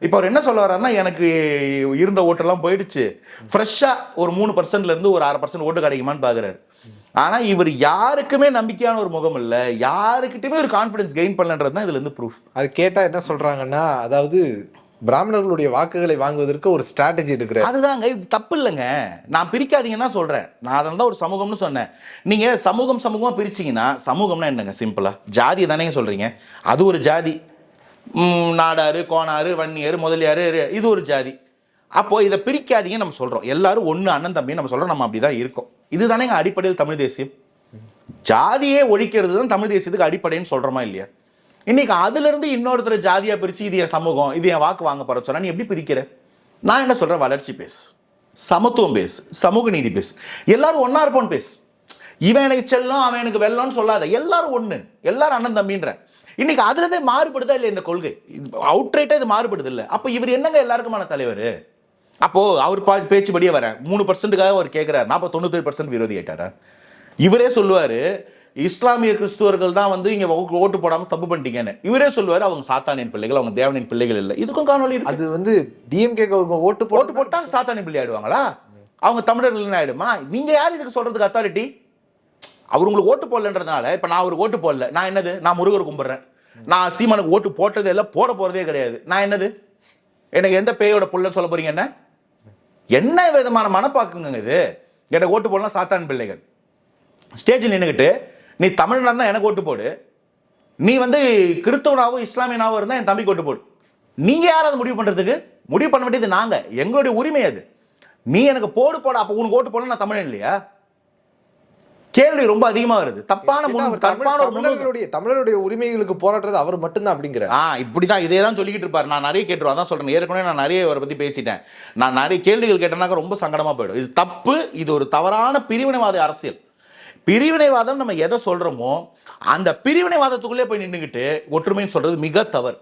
இப்போ அவர் என்ன சொல்ல வர்றாருன்னா, எனக்கு இருந்த ஓட்டெல்லாம் போயிடுச்சு, ஃப்ரெஷ்ஷாக ஒரு 3%லேருந்து ஒரு 1/2% ஓட்டு கிடைக்குமான்னு பார்க்குறாரு. ஆனால் இவர் யாருக்குமே நம்பிக்கையான ஒரு முகம் இல்லை, யாருக்கிட்டையுமே ஒரு கான்ஃபிடன்ஸ் கெயின் பண்ணலன்றது தான் இதுலேருந்து ப்ரூஃப். அது கேட்டால் என்ன சொல்கிறாங்கன்னா, அதாவது பிராமணர்களுடைய வாக்குகளை வாங்குவதற்கு ஒரு ஸ்ட்ராட்டஜி எடுக்கிறார். அதுதாங்க, இது தப்பு இல்லைங்க. நான் பிரிக்காதீங்கன்னு தான் சொல்கிறேன். நான் அதை தான் ஒரு சமூகம்னு சொன்னேன். நீங்கள் சமூகமாக பிரிச்சிங்கன்னா, சமூகம்னா என்னங்க சிம்பிளாக? ஜாதியை தானேங்க சொல்கிறீங்க. அது ஒரு ஜாதி. நாடாரு, கோனாரு, வன்னியார், முதலியார், இது ஒரு ஜாதி. அப்போது இதை பிரிக்காதீங்கன்னு நம்ம சொல்கிறோம். எல்லாரும் ஒன்று அண்ணன் தம்பின்னு நம்ம சொல்கிறோம். நம்ம அப்படி தான் இருக்கோம். இது தானேங்க அடிப்படையில் தமிழ் தேசியம். ஜாதியே ஒழிக்கிறது தான் தமிழ் தேசியத்துக்கு அடிப்படைன்னு சொல்கிறோமா இல்லையா? இன்னைக்கு அதுலேருந்து இன்னொருத்தர் ஜாதியாக பிரித்து இது என் சமூகம், இது என் வாக்கு வாங்க போகிற சொன்னா நீ எப்படி பிரிக்கிற? நான் என்ன சொல்கிறேன், வளர்ச்சி பேசு, சமத்துவம் பேசு, சமூக நீதி பேசு, எல்லாரும் ஒன்றா இருப்போன்னு பேசு. இவன் எனக்கு செல்லம், அவன் எனக்கு வெள்ளம்னு சொல்லாத. எல்லாரும் ஒன்று, எல்லாரும் அண்ணன் தம்பின்ற. இன்னைக்கு அதுலதே மாறுபடுதா இல்லை இந்த கொள்கை? அவுட்ரைட்டாக இது மாறுபடுது இல்லை? அப்போ இவர் என்னங்க எல்லாருக்குமான தலைவர்? அப்போது அவர் பேச்சுபடியே வர 3%க்காக அவர் கேட்குறாரு, 97% விரோதி ஆயிட்டாரா? இவரே சொல்லுவார், இஸ்லாமிய கிறிஸ்துவர்கள் தான் வந்து இங்கே ஓட்டு போடாமல் தப்பு பண்ணிட்டீங்கன்னு. இவரே சொல்லுவார், அவங்க சாத்தானின் பிள்ளைகள், அவங்க தேவனின் பிள்ளைகள் இல்லை. இதுக்கும் காணொலி இருக்கு. அது வந்து டிஎம்கே ஓட்டு போட்டால் சாத்தானின் பிள்ளை ஆயிடுவாங்களா? அவங்க தமிழர்கள் ஆயிடுமா? நீங்கள் யார் இதுக்கு சொல்கிறதுக்கு அத்தாரிட்டி? அவர் உங்களுக்கு ஓட்டு போடலன்றதுனால, இப்போ நான் அவருக்கு ஓட்டு போடல, நான் என்னது? நான் முருகர் கும்பிட்றேன், நான் சீமானுக்கு ஓட்டு போட்டதே இல்லை, போட போகிறதே கிடையாது, நான் என்னது? எனக்கு எந்த பேயோட புள்ளன்னு சொல்ல போறீங்க? என்ன விதமான மனப்பாக்குங்க இது? எனக்கு ஓட்டு போடலாம் சாத்தான் பிள்ளைகள். ஸ்டேஜில் நின்றுக்கிட்டு நீ தமிழ்நாடு தான் எனக்கு ஓட்டு போடு, நீ வந்து கிறிஸ்தவனாவோ இஸ்லாமியனாவோ இருந்தால் என் தம்பிக்கு ஓட்டு போடு. நீங்கள் யார் அதை முடிவு பண்ணுறதுக்கு? முடிவு பண்ண வேண்டியது நாங்கள், எங்களுடைய உரிமை அது. நீ எனக்கு போடு போட, அப்போ உனக்கு ஓட்டு போடலாம், நான் தமிழன் இல்லையா? கேள்வி ரொம்ப அதிகமா வருது. தமிழருடைய உரிமைகளுக்கு போராடுறது அவர் மட்டும்தான் அப்படிங்கிற. இப்படிதான் இதே தான் சொல்லிக்கிட்டு இருப்பார். நான் நிறைய கேட்டுருவேன், அதான் சொல்றேன். ஏற்கனவே நான் நிறைய அவரை பத்தி பேசிட்டேன். நான் நிறைய கேள்விகள் கேட்டேன்னாக்க ரொம்ப சங்கடமா போயிடும். இது தப்பு, இது ஒரு தவறான பிரிவினைவாத அரசியல். பிரிவினைவாதம் நம்ம எதை சொல்றோமோ அந்த பிரிவினைவாதத்துக்குள்ளே போய் நின்றுக்கிட்டு ஒற்றுமைன்னு சொல்றது மிக தவறு.